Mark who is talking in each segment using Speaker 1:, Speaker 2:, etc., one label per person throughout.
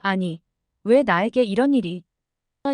Speaker 1: 아니, 왜 나에게 이런 일이?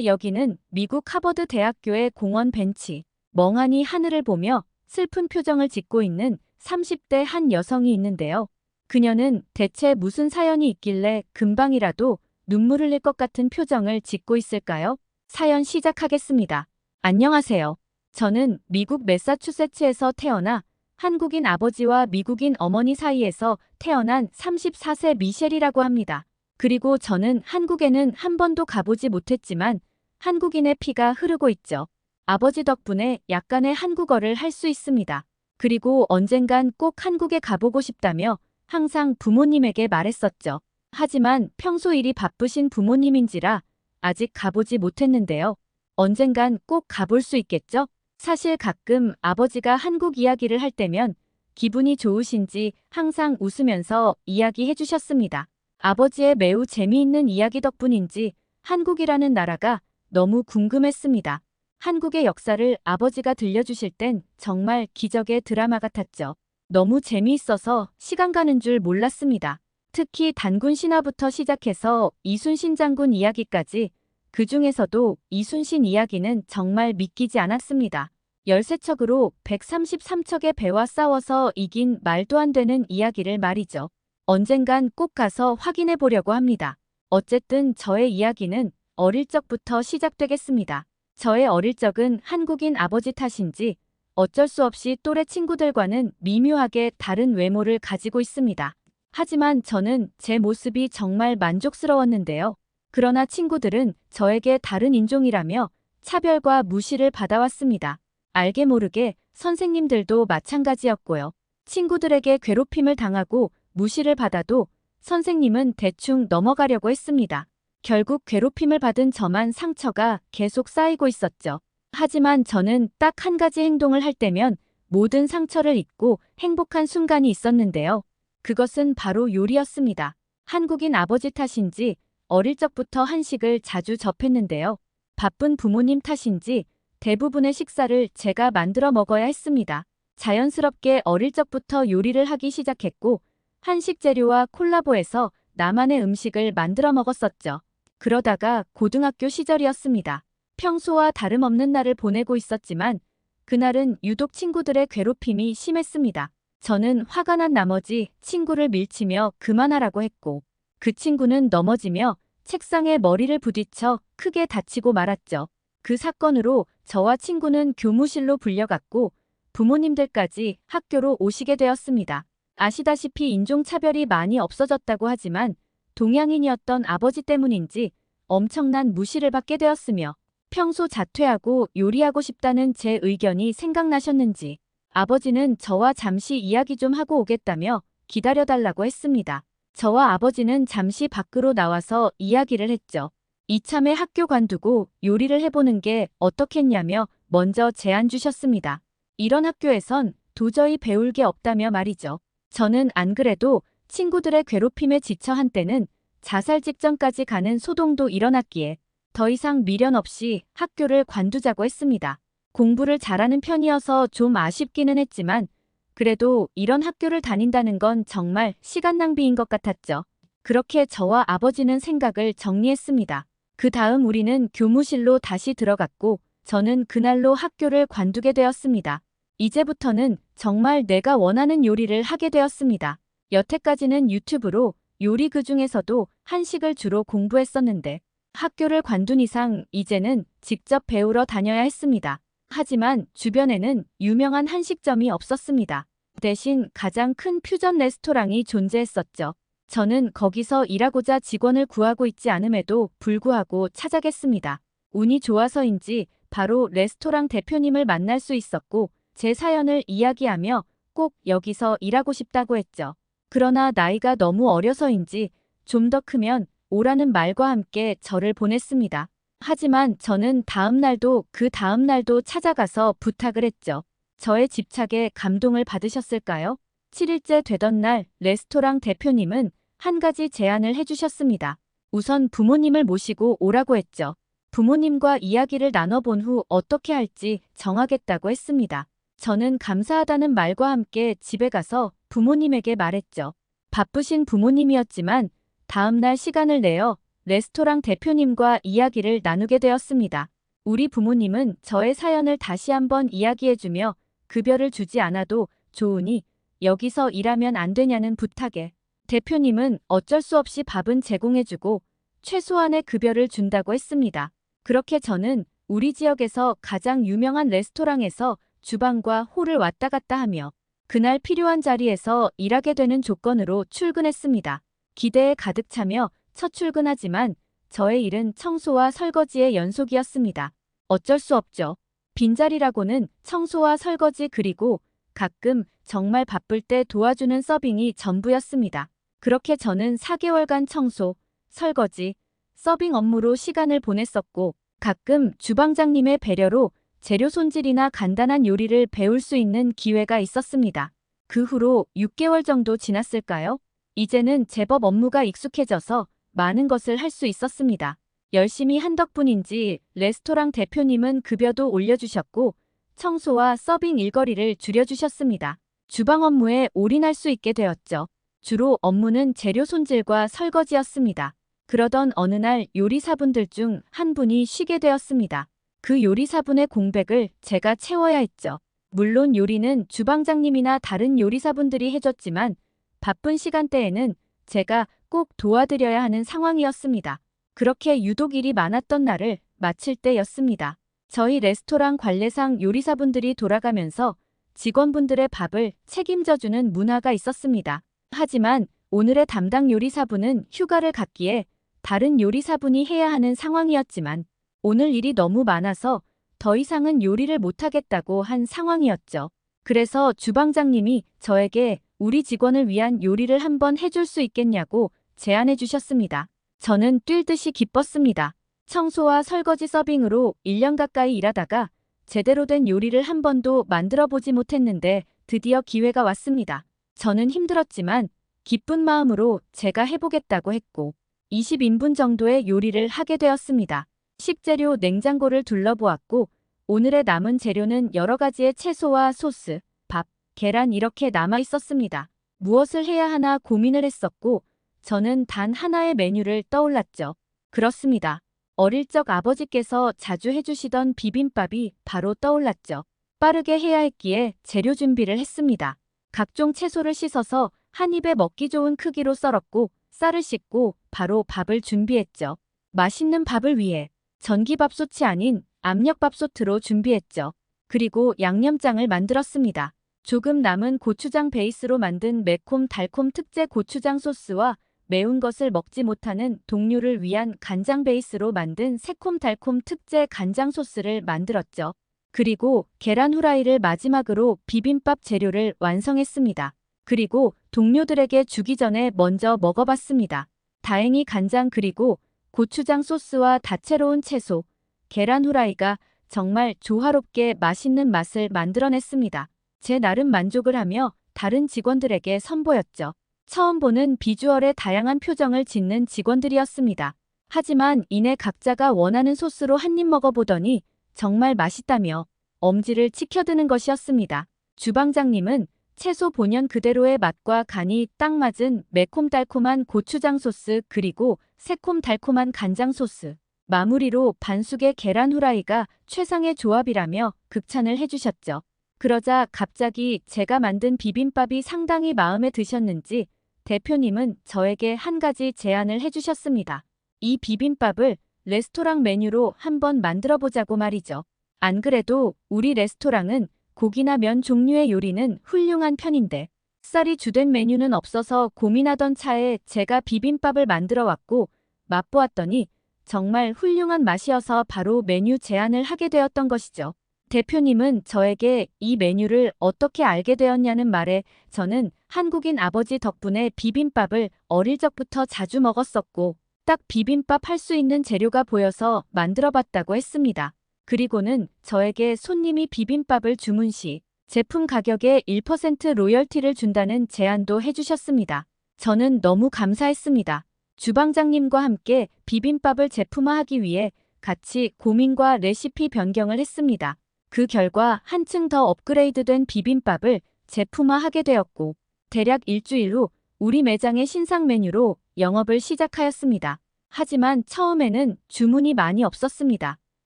Speaker 1: 여기는 미국 하버드 대학교의 공원 벤치. 멍하니 하늘을 보며 슬픈 표정을 짓고 있는 30대 한 여성이 있는데요. 그녀는 대체 무슨 사연이 있길래 금방이라도 눈물 흘릴 것 같은 표정을 짓고 있을까요? 사연 시작하겠습니다. 안녕하세요. 저는 미국 매사추세츠에서 태어나 한국인 아버지와 미국인 어머니 사이에서 태어난 34세 미셸이라고 합니다. 그리고 저는 한국에는 한 번도 가보지 못했지만 한국인의 피가 흐르고 있죠. 아버지 덕분에 약간의 한국어를 할 수 있습니다. 그리고 언젠간 꼭 한국에 가보고 싶다며 항상 부모님에게 말했었죠. 하지만 평소 일이 바쁘신 부모님인지라 아직 가보지 못했는데요. 언젠간 꼭 가볼 수 있겠죠? 사실 가끔 아버지가 한국 이야기를 할 때면 기분이 좋으신지 항상 웃으면서 이야기해 주셨습니다. 아버지의 매우 재미있는 이야기 덕분인지 한국이라는 나라가 너무 궁금했습니다. 한국의 역사를 아버지가 들려주실 땐 정말 기적의 드라마 같았죠. 너무 재미있어서 시간 가는 줄 몰랐습니다. 특히 단군 신화부터 시작해서 이순신 장군 이야기까지 그 중에서도 이순신 이야기는 정말 믿기지 않았습니다. 13척으로 133척의 배와 싸워서 이긴 말도 안 되는 이야기를 말이죠. 언젠간 꼭 가서 확인해 보려고 합니다. 어쨌든 저의 이야기는 어릴 적부터 시작되겠습니다. 저의 어릴 적은 한국인 아버지 탓인지 어쩔 수 없이 또래 친구들과는 미묘하게 다른 외모를 가지고 있습니다. 하지만 저는 제 모습이 정말 만족스러웠는데요. 그러나 친구들은 저에게 다른 인종이라며 차별과 무시를 받아왔습니다. 알게 모르게 선생님들도 마찬가지였고요. 친구들에게 괴롭힘을 당하고 무시를 받아도 선생님은 대충 넘어가려고 했습니다. 결국 괴롭힘을 받은 저만 상처가 계속 쌓이고 있었죠. 하지만 저는 딱 한 가지 행동을 할 때면 모든 상처를 잊고 행복한 순간이 있었는데요. 그것은 바로 요리였습니다. 한국인 아버지 탓인지 어릴 적부터 한식을 자주 접했는데요. 바쁜 부모님 탓인지 대부분의 식사를 제가 만들어 먹어야 했습니다. 자연스럽게 어릴 적부터 요리를 하기 시작했고 한식 재료와 콜라보해서 나만의 음식을 만들어 먹었었죠. 그러다가 고등학교 시절이었습니다. 평소와 다름없는 날을 보내고 있었지만 그날은 유독 친구들의 괴롭힘이 심했습니다. 저는 화가 난 나머지 친구를 밀치며 그만하라고 했고 그 친구는 넘어지며 책상에 머리를 부딪혀 크게 다치고 말았죠. 그 사건으로 저와 친구는 교무실로 불려갔고 부모님들까지 학교로 오시게 되었습니다. 아시다시피 인종차별이 많이 없어졌다고 하지만 동양인이었던 아버지 때문인지 엄청난 무시를 받게 되었으며 평소 자퇴하고 요리하고 싶다는 제 의견이 생각나셨는지 아버지는 저와 잠시 이야기 좀 하고 오겠다며 기다려달라고 했습니다. 저와 아버지는 잠시 밖으로 나와서 이야기를 했죠. 이참에 학교 관두고 요리를 해보는 게 어떻겠냐며 먼저 제안 주셨습니다. 이런 학교에선 도저히 배울 게 없다며 말이죠. 저는 안 그래도 친구들의 괴롭힘에 지쳐 한때는 자살 직전까지 가는 소동도 일어났기에 더 이상 미련 없이 학교를 관두자고 했습니다. 공부를 잘하는 편이어서 좀 아쉽기는 했지만 그래도 이런 학교를 다닌다는 건 정말 시간 낭비인 것 같았죠. 그렇게 저와 아버지는 생각을 정리했습니다. 그 다음 우리는 교무실로 다시 들어갔고 저는 그날로 학교를 관두게 되었습니다. 이제부터는 정말 내가 원하는 요리를 하게 되었습니다. 여태까지는 유튜브로 요리 그중에서도 한식을 주로 공부했었는데 학교를 관둔 이상 이제는 직접 배우러 다녀야 했습니다. 하지만 주변에는 유명한 한식점이 없었습니다. 대신 가장 큰 퓨전 레스토랑이 존재했었죠. 저는 거기서 일하고자 직원을 구하고 있지 않음에도 불구하고 찾아갔습니다. 운이 좋아서인지 바로 레스토랑 대표님을 만날 수 있었고 제 사연을 이야기하며 꼭 여기서 일하고 싶다고 했죠. 그러나 나이가 너무 어려서인지 좀 더 크면 오라는 말과 함께 저를 보냈습니다. 하지만 저는 다음 날도 그 다음 날도 찾아가서 부탁을 했죠. 저의 집착에 감동을 받으셨을까요? 7일째 되던 날 레스토랑 대표님은 한 가지 제안을 해주셨습니다. 우선 부모님을 모시고 오라고 했죠. 부모님과 이야기를 나눠본 후 어떻게 할지 정하겠다고 했습니다. 저는 감사하다는 말과 함께 집에 가서 부모님에게 말했죠. 바쁘신 부모님이었지만 다음 날 시간을 내어 레스토랑 대표님과 이야기를 나누게 되었습니다. 우리 부모님은 저의 사연을 다시 한번 이야기해주며 급여를 주지 않아도 좋으니 여기서 일하면 안 되냐는 부탁에 대표님은 어쩔 수 없이 밥은 제공해주고 최소한의 급여를 준다고 했습니다. 그렇게 저는 우리 지역에서 가장 유명한 레스토랑에서 주방과 홀을 왔다 갔다 하며 그날 필요한 자리에서 일하게 되는 조건으로 출근했습니다. 기대에 가득 차며 첫 출근하지만 저의 일은 청소와 설거지의 연속이었습니다. 어쩔 수 없죠. 빈자리라고는 청소와 설거지 그리고 가끔 정말 바쁠 때 도와주는 서빙이 전부였습니다. 그렇게 저는 4개월간 청소, 설거지, 서빙 업무로 시간을 보냈었고 가끔 주방장님의 배려로 재료 손질이나 간단한 요리를 배울 수 있는 기회가 있었습니다. 그 후로 6개월 정도 지났을까요? 이제는 제법 업무가 익숙해져서 많은 것을 할 수 있었습니다. 열심히 한 덕분인지 레스토랑 대표님은 급여도 올려주셨고 청소와 서빙 일거리를 줄여주셨습니다. 주방 업무에 올인할 수 있게 되었죠. 주로 업무는 재료 손질과 설거지였습니다. 그러던 어느 날 요리사분들 중 한 분이 쉬게 되었습니다. 그 요리사분의 공백을 제가 채워야 했죠. 물론 요리는 주방장님이나 다른 요리사분들이 해줬지만 바쁜 시간대에는 제가 꼭 도와드려야 하는 상황이었습니다. 그렇게 유독 일이 많았던 날을 마칠 때였습니다. 저희 레스토랑 관례상 요리사분들이 돌아가면서 직원분들의 밥을 책임져주는 문화가 있었습니다. 하지만 오늘의 담당 요리사분은 휴가를 갔기에 다른 요리사분이 해야 하는 상황이었지만 오늘 일이 너무 많아서 더 이상은 요리를 못하겠다고 한 상황이었죠. 그래서 주방장님이 저에게 우리 직원을 위한 요리를 한번 해줄 수 있겠냐고 제안해 주셨습니다. 저는 뛸 듯이 기뻤습니다. 청소와 설거지 서빙으로 1년 가까이 일하다가 제대로 된 요리를 한 번도 만들어 보지 못했는데 드디어 기회가 왔습니다. 저는 힘들었지만 기쁜 마음으로 제가 해보겠다고 했고 20인분 정도의 요리를 하게 되었습니다. 식재료 냉장고를 둘러보았고 오늘의 남은 재료는 여러 가지의 채소와 소스, 밥, 계란 이렇게 남아 있었습니다. 무엇을 해야 하나 고민을 했었고 저는 단 하나의 메뉴를 떠올랐죠. 그렇습니다. 어릴 적 아버지께서 자주 해주시던 비빔밥이 바로 떠올랐죠. 빠르게 해야 했기에 재료 준비를 했습니다. 각종 채소를 씻어서 한 입에 먹기 좋은 크기로 썰었고 쌀을 씻고 바로 밥을 준비했죠. 맛있는 밥을 위해 전기밥솥이 아닌 압력밥솥으로 준비했죠. 그리고 양념장을 만들었습니다. 조금 남은 고추장 베이스로 만든 매콤달콤 특제 고추장 소스와 매운 것을 먹지 못하는 동료를 위한 간장 베이스로 만든 새콤달콤 특제 간장 소스를 만들었죠. 그리고 계란 후라이를 마지막으로 비빔밥 재료를 완성했습니다. 그리고 동료들에게 주기 전에 먼저 먹어봤습니다. 다행히 간장 그리고 고추장 소스와 다채로운 채소, 계란 후라이가 정말 조화롭게 맛있는 맛을 만들어냈습니다. 제 나름 만족을 하며 다른 직원들에게 선보였죠. 처음 보는 비주얼의 다양한 표정을 짓는 직원들이었습니다. 하지만 이내 각자가 원하는 소스로 한 입 먹어보더니 정말 맛있다며 엄지를 치켜드는 것이었습니다. 주방장님은 채소 본연 그대로의 맛과 간이 딱 맞은 매콤달콤한 고추장 소스 그리고 새콤달콤한 간장 소스, 마무리로 반숙의 계란 후라이가 최상의 조합이라며 극찬을 해주셨죠. 그러자 갑자기 제가 만든 비빔밥이 상당히 마음에 드셨는지 대표님은 저에게 한 가지 제안을 해주셨습니다. 이 비빔밥을 레스토랑 메뉴로 한번 만들어 보자고 말이죠. 안 그래도 우리 레스토랑은 고기나 면 종류의 요리는 훌륭한 편인데 쌀이 주된 메뉴는 없어서 고민하던 차에 제가 비빔밥을 만들어 왔고 맛보았더니 정말 훌륭한 맛이어서 바로 메뉴 제안을 하게 되었던 것이죠. 대표님은 저에게 이 메뉴를 어떻게 알게 되었냐는 말에 저는 한국인 아버지 덕분에 비빔밥을 어릴 적부터 자주 먹었었고 딱 비빔밥 할 수 있는 재료가 보여서 만들어봤다고 했습니다. 그리고는 저에게 손님이 비빔밥을 주문 시 제품 가격의 1% 로열티를 준다는 제안도 해주셨습니다. 저는 너무 감사했습니다. 주방장님과 함께 비빔밥을 제품화하기 위해 같이 고민과 레시피 변경을 했습니다. 그 결과 한층 더 업그레이드된 비빔밥을 제품화하게 되었고 대략 일주일 후 우리 매장의 신상 메뉴로 영업을 시작하였습니다. 하지만 처음에는 주문이 많이 없었습니다.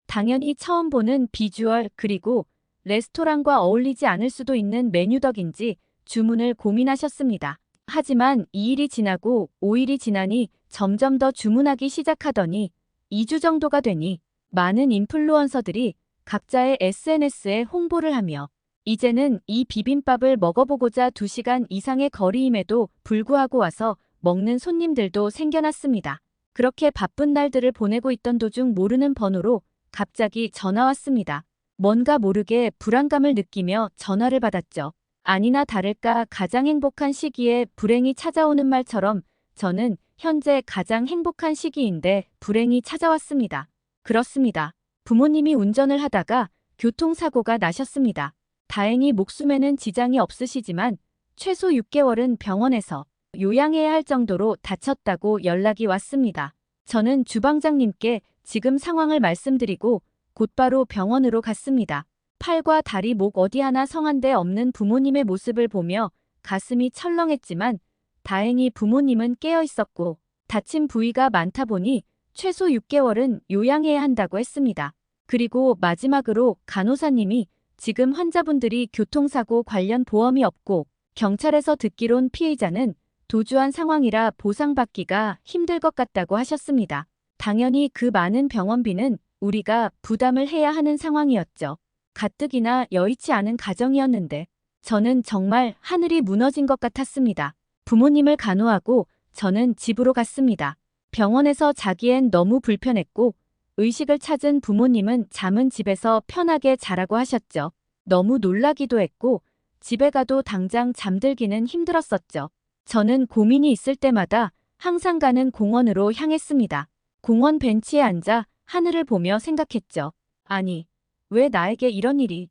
Speaker 1: 당연히 처음 보는 비주얼 그리고 레스토랑과 어울리지 않을 수도 있는 메뉴 덕인지 주문을 고민하셨습니다. 하지만 2일이 지나고 5일이 지나니 점점 더 주문하기 시작하더니 2주 정도가 되니 많은 인플루언서들이 각자의 SNS에 홍보를 하며 이제는 이 비빔밥을 먹어보고자 2시간 이상의 거리임에도 불구하고 와서 먹는 손님들도 생겨났습니다. 그렇게 바쁜 날들을 보내고 있던 도중 모르는 번호로 갑자기 전화 왔습니다. 뭔가 모르게 불안감을 느끼며 전화를 받았죠. 아니나 다를까 가장 행복한 시기에 불행이 찾아오는 말처럼 저는 현재 가장 행복한 시기인데 불행이 찾아왔습니다. 그렇습니다. 부모님이 운전을 하다가 교통사고가 나셨습니다. 다행히 목숨에는 지장이 없으시지만 최소 6개월은 병원에서 요양해야 할 정도로 다쳤다고 연락이 왔습니다. 저는 주방장님께 지금 상황을 말씀드리고 곧바로 병원으로 갔습니다. 팔과 다리, 목 어디 하나 성한 데 없는 부모님의 모습을 보며 가슴이 철렁했지만 다행히 부모님은 깨어 있었고 다친 부위가 많다 보니 최소 6개월은 요양해야 한다고 했습니다. 그리고 마지막으로 간호사님이 지금 환자분들이 교통사고 관련 보험이 없고 경찰에서 듣기론 피의자는 도주한 상황이라 보상받기가 힘들 것 같다고 하셨습니다. 당연히 그 많은 병원비는 우리가 부담을 해야 하는 상황이었죠. 가뜩이나 여의치 않은 가정이었는데 저는 정말 하늘이 무너진 것 같았습니다. 부모님을 간호하고 저는 집으로 갔습니다. 병원에서 자기엔 너무 불편했고 의식을 찾은 부모님은 잠은 집에서 편하게 자라고 하셨죠. 너무 놀라기도 했고 집에 가도 당장 잠들기는 힘들었었죠. 저는 고민이 있을 때마다 항상 가는 공원으로 향했습니다. 공원 벤치에 앉아 하늘을 보며 생각했죠. 아니, 왜 나에게 이런 일이?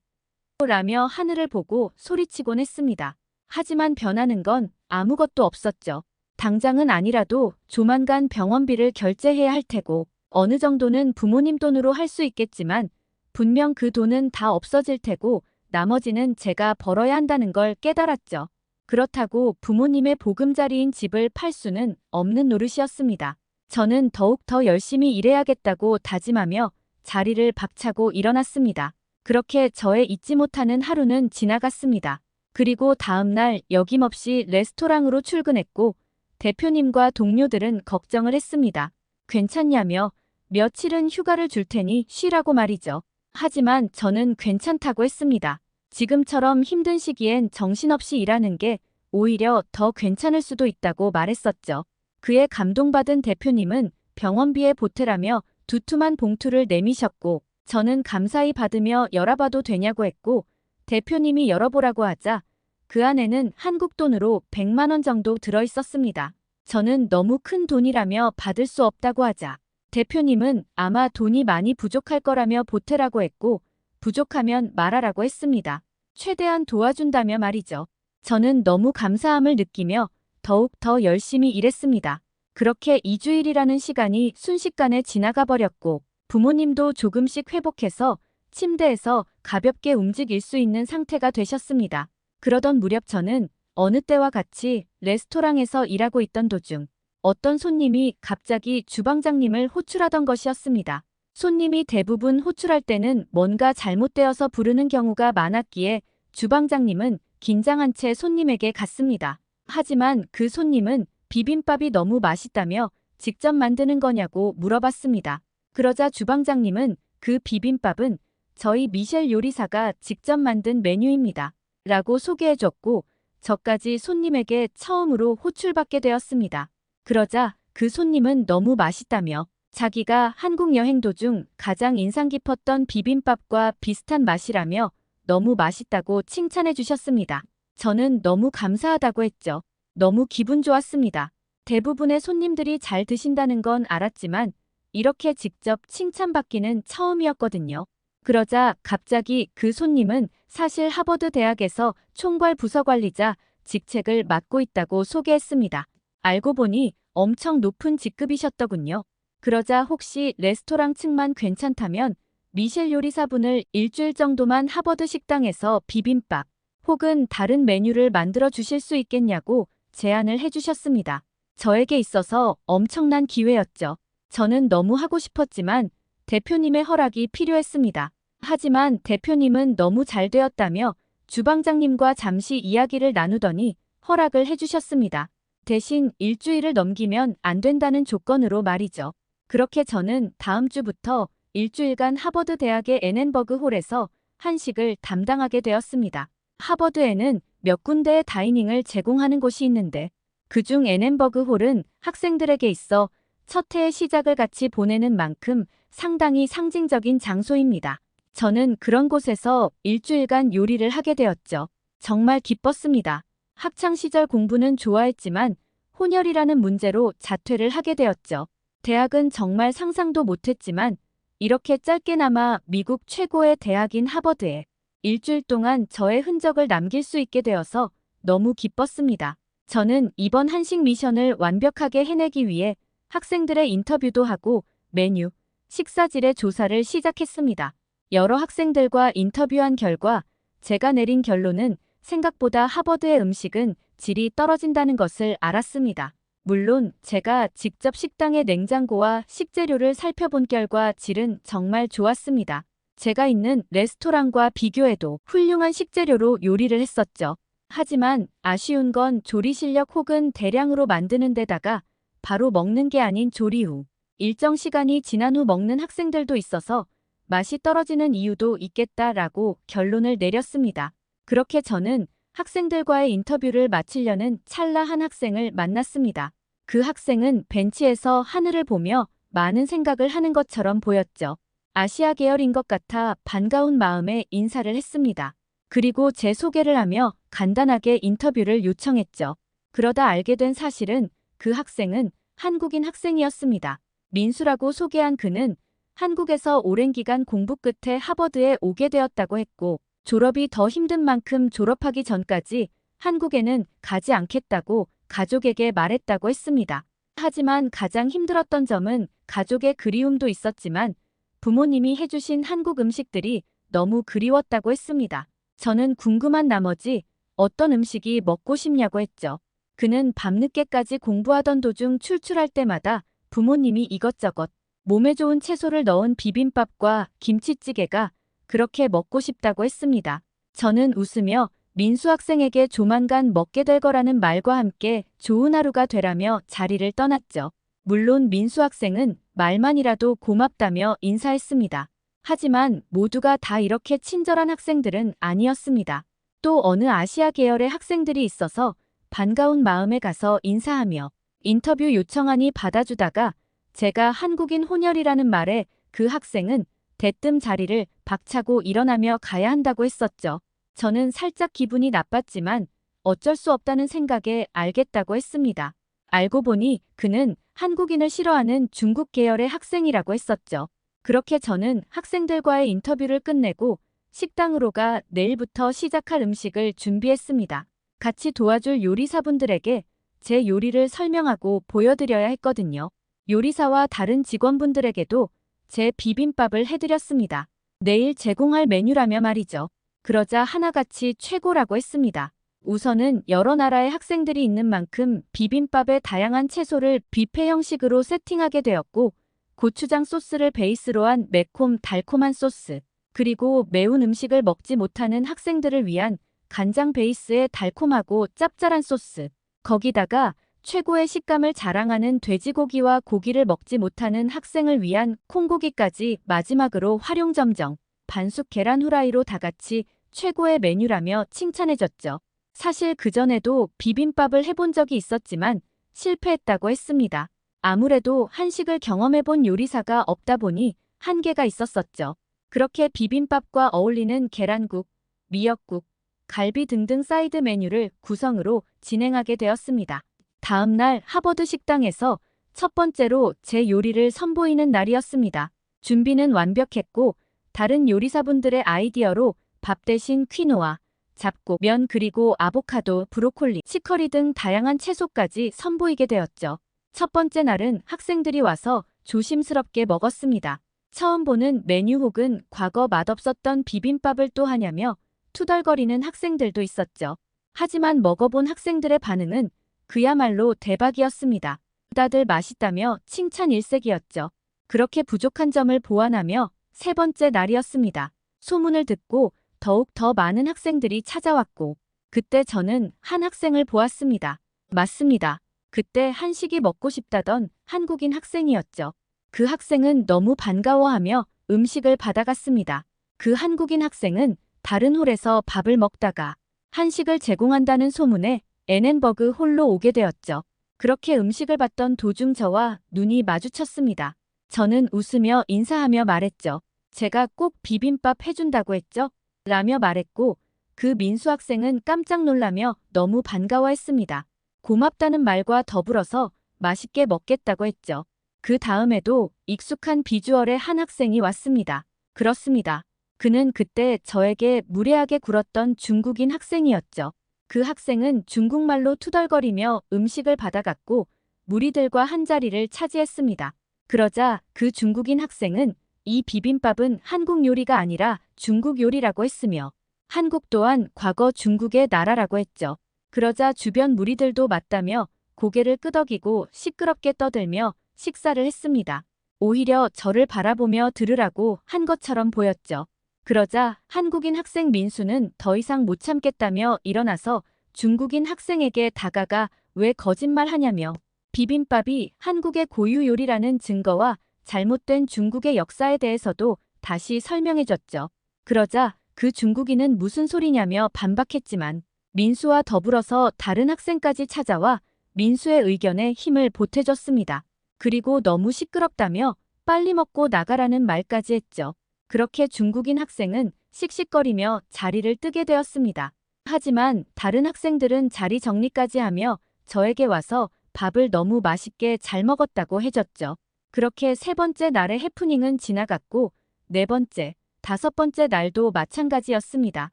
Speaker 1: 라며 하늘을 보고 소리치곤 했습니다. 하지만 변하는 건 아무것도 없었죠. 당장은 아니라도 조만간 병원비를 결제해야 할 테고 어느 정도는 부모님 돈으로 할 수 있겠지만 분명 그 돈은 다 없어질 테고 나머지는 제가 벌어야 한다는 걸 깨달았죠. 그렇다고 부모님의 보금자리인 집을 팔 수는 없는 노릇이었습니다. 저는 더욱 더 열심히 일해야겠다고 다짐하며 자리를 박차고 일어났습니다. 그렇게 저의 잊지 못하는 하루는 지나갔습니다. 그리고 다음 날 여김없이 레스토랑으로 출근했고 대표님과 동료들은 걱정을 했습니다. 괜찮냐며 며칠은 휴가를 줄 테니 쉬라고 말이죠. 하지만 저는 괜찮다고 했습니다. 지금처럼 힘든 시기엔 정신없이 일하는 게 오히려 더 괜찮을 수도 있다고 말했었죠. 그에 감동받은 대표님은 병원비에 보태라며 두툼한 봉투를 내미셨고 저는 감사히 받으며 열어봐도 되냐고 했고 대표님이 열어보라고 하자 그 안에는 한국 돈으로 100만 원 정도 들어있었습니다. 저는 너무 큰 돈이라며 받을 수 없다고 하자 대표님은 아마 돈이 많이 부족할 거라며 보태라고 했고 부족하면 말하라고 했습니다. 최대한 도와준다며 말이죠. 저는 너무 감사함을 느끼며 더욱 더 열심히 일했습니다. 그렇게 2주일이라는 시간이 순식간에 지나가 버렸고 부모님도 조금씩 회복해서 침대에서 가볍게 움직일 수 있는 상태가 되셨습니다. 그러던 무렵 저는 어느 때와 같이 레스토랑에서 일하고 있던 도중 어떤 손님이 갑자기 주방장님을 호출하던 것이었습니다. 손님이 대부분 호출할 때는 뭔가 잘못되어서 부르는 경우가 많았기에 주방장님은 긴장한 채 손님에게 갔습니다. 하지만 그 손님은 비빔밥이 너무 맛있다며 직접 만드는 거냐고 물어봤습니다. 그러자 주방장님은 그 비빔밥은 저희 미셸 요리사가 직접 만든 메뉴입니다. 라고 소개해줬고 저까지 손님에게 처음으로 호출받게 되었습니다. 그러자 그 손님은 너무 맛있다며 자기가 한국 여행 도중 가장 인상 깊었던 비빔밥과 비슷한 맛이라며 너무 맛있다고 칭찬해 주셨습니다. 저는 너무 감사하다고 했죠. 너무 기분 좋았습니다. 대부분의 손님들이 잘 드신다는 건 알았지만 이렇게 직접 칭찬받기는 처음이었거든요. 그러자 갑자기 그 손님은 사실 하버드 대학에서 총괄 부서관리자 직책을 맡고 있다고 소개했습니다. 알고 보니 엄청 높은 직급이셨더군요. 그러자 혹시 레스토랑 측만 괜찮다면 미셸 요리사분을 일주일 정도만 하버드 식당에서 비빔밥 혹은 다른 메뉴를 만들어 주실 수 있겠냐고 제안을 해주셨습니다. 저에게 있어서 엄청난 기회였죠. 저는 너무 하고 싶었지만 대표님의 허락이 필요했습니다. 하지만 대표님은 너무 잘 되었다며 주방장님과 잠시 이야기를 나누더니 허락을 해주셨습니다. 대신 일주일을 넘기면 안 된다는 조건으로 말이죠. 그렇게 저는 다음 주부터 일주일간 하버드 대학의 애넨버그 홀에서 한식을 담당하게 되었습니다. 하버드에는 몇 군데의 다이닝을 제공하는 곳이 있는데 그중 애넨버그 홀은 학생들에게 있어 첫 해의 시작을 같이 보내는 만큼 상당히 상징적인 장소입니다. 저는 그런 곳에서 일주일간 요리를 하게 되었죠. 정말 기뻤습니다. 학창시절 공부는 좋아했지만 혼혈이라는 문제로 자퇴를 하게 되었죠. 대학은 정말 상상도 못했지만 이렇게 짧게나마 미국 최고의 대학인 하버드에 일주일 동안 저의 흔적을 남길 수 있게 되어서 너무 기뻤습니다. 저는 이번 한식 미션을 완벽하게 해내기 위해 학생들의 인터뷰도 하고 메뉴, 식사질의 조사를 시작했습니다. 여러 학생들과 인터뷰한 결과 제가 내린 결론은 생각보다 하버드의 음식은 질이 떨어진다는 것을 알았습니다. 물론 제가 직접 식당의 냉장고와 식재료를 살펴본 결과 질은 정말 좋았습니다. 제가 있는 레스토랑과 비교해도 훌륭한 식재료로 요리를 했었죠. 하지만 아쉬운 건 조리 실력 혹은 대량으로 만드는 데다가 바로 먹는 게 아닌 조리 후 일정 시간이 지난 후 먹는 학생들도 있어서 맛이 떨어지는 이유도 있겠다라고 결론을 내렸습니다. 그렇게 저는 학생들과의 인터뷰를 마치려는 찰나 한 학생을 만났습니다. 그 학생은 벤치에서 하늘을 보며 많은 생각을 하는 것처럼 보였죠. 아시아 계열인 것 같아 반가운 마음에 인사를 했습니다. 그리고 제 소개를 하며 간단하게 인터뷰를 요청했죠. 그러다 알게 된 사실은 그 학생은 한국인 학생이었습니다. 민수라고 소개한 그는 한국에서 오랜 기간 공부 끝에 하버드에 오게 되었다고 했고 졸업이 더 힘든 만큼 졸업하기 전까지 한국에는 가지 않겠다고 가족에게 말했다고 했습니다. 하지만 가장 힘들었던 점은 가족의 그리움도 있었지만 부모님이 해주신 한국 음식들이 너무 그리웠다고 했습니다. 저는 궁금한 나머지 어떤 음식이 먹고 싶냐고 했죠. 그는 밤늦게까지 공부하던 도중 출출할 때마다 부모님이 이것저것 몸에 좋은 채소를 넣은 비빔밥과 김치찌개가 그렇게 먹고 싶다고 했습니다. 저는 웃으며 민수 학생에게 조만간 먹게 될 거라는 말과 함께 좋은 하루가 되라며 자리를 떠났죠. 물론 민수 학생은 말만이라도 고맙다며 인사했습니다. 하지만 모두가 다 이렇게 친절한 학생들은 아니었습니다. 또 어느 아시아 계열의 학생들이 있어서 반가운 마음에 가서 인사하며 인터뷰 요청하니 받아주다가 제가 한국인 혼혈이라는 말에 그 학생은 대뜸 자리를 박차고 일어나며 가야 한다고 했었죠. 저는 살짝 기분이 나빴지만 어쩔 수 없다는 생각에 알겠다고 했습니다. 알고 보니 그는 한국인을 싫어하는 중국 계열의 학생이라고 했었죠. 그렇게 저는 학생들과의 인터뷰를 끝내고 식당으로 가 내일부터 시작할 음식을 준비했습니다. 같이 도와줄 요리사분들에게 제 요리를 설명하고 보여드려야 했거든요. 요리사와 다른 직원분들에게도 제 비빔밥을 해드렸습니다. 내일 제공할 메뉴라며 말이죠. 그러자 하나같이 최고라고 했습니다. 우선은 여러 나라의 학생들이 있는 만큼 비빔밥에 다양한 채소를 뷔페 형식으로 세팅하게 되었고 고추장 소스를 베이스로 한 매콤 달콤한 소스, 그리고 매운 음식을 먹지 못하는 학생들을 위한 간장 베이스의 달콤하고 짭짤한 소스, 거기다가 최고의 식감을 자랑하는 돼지고기와 고기를 먹지 못하는 학생을 위한 콩고기까지 마지막으로 활용점정, 반숙 계란 후라이로 다같이 최고의 메뉴라며 칭찬해줬죠. 사실 그전에도 비빔밥을 해본 적이 있었지만 실패했다고 했습니다. 아무래도 한식을 경험해본 요리사가 없다 보니 한계가 있었었죠. 그렇게 비빔밥과 어울리는 계란국, 미역국, 갈비 등등 사이드 메뉴를 구성으로 진행하게 되었습니다. 다음 날 하버드 식당에서 첫 번째로 제 요리를 선보이는 날이었습니다. 준비는 완벽했고 다른 요리사분들의 아이디어로 밥 대신 퀴노아, 잡곡, 면 그리고 아보카도, 브로콜리, 치커리 등 다양한 채소까지 선보이게 되었죠. 첫 번째 날은 학생들이 와서 조심스럽게 먹었습니다. 처음 보는 메뉴 혹은 과거 맛없었던 비빔밥을 또 하냐며 투덜거리는 학생들도 있었죠. 하지만 먹어본 학생들의 반응은 그야말로 대박이었습니다. 다들 맛있다며 칭찬 일색이었죠. 그렇게 부족한 점을 보완하며 세 번째 날이었습니다. 소문을 듣고 더욱 더 많은 학생들이 찾아왔고 그때 저는 한 학생을 보았습니다. 맞습니다. 그때 한식이 먹고 싶다던 한국인 학생이었죠. 그 학생은 너무 반가워하며 음식을 받아갔습니다. 그 한국인 학생은 다른 홀에서 밥을 먹다가 한식을 제공한다는 소문에 앤앤버그 홀로 오게 되었죠. 그렇게 음식을 받던 도중 저와 눈이 마주쳤습니다. 저는 웃으며 인사하며 말했죠. 제가 꼭 비빔밥 해준다고 했죠? 라며 말했고 그 민수 학생은 깜짝 놀라며 너무 반가워했습니다. 고맙다는 말과 더불어서 맛있게 먹겠다고 했죠. 그 다음에도 익숙한 비주얼의 한 학생이 왔습니다. 그렇습니다. 그는 그때 저에게 무례하게 굴었던 중국인 학생이었죠. 그 학생은 중국말로 투덜거리며 음식을 받아갔고 무리들과 한 자리를 차지했습니다. 그러자 그 중국인 학생은 이 비빔밥은 한국 요리가 아니라 중국 요리라고 했으며 한국 또한 과거 중국의 나라라고 했죠. 그러자 주변 무리들도 맞다며 고개를 끄덕이고 시끄럽게 떠들며 식사를 했습니다. 오히려 저를 바라보며 들으라고 한 것처럼 보였죠. 그러자 한국인 학생 민수는 더 이상 못 참겠다며 일어나서 중국인 학생에게 다가가 왜 거짓말하냐며 비빔밥이 한국의 고유 요리라는 증거와 잘못된 중국의 역사에 대해서도 다시 설명해줬죠. 그러자 그 중국인은 무슨 소리냐며 반박했지만 민수와 더불어서 다른 학생까지 찾아와 민수의 의견에 힘을 보태줬습니다. 그리고 너무 시끄럽다며 빨리 먹고 나가라는 말까지 했죠. 그렇게 중국인 학생은 씩씩거리며 자리를 뜨게 되었습니다. 하지만 다른 학생들은 자리 정리까지 하며 저에게 와서 밥을 너무 맛있게 잘 먹었다고 해줬죠. 그렇게 세 번째 날의 해프닝은 지나갔고 네 번째, 다섯 번째 날도 마찬가지였습니다.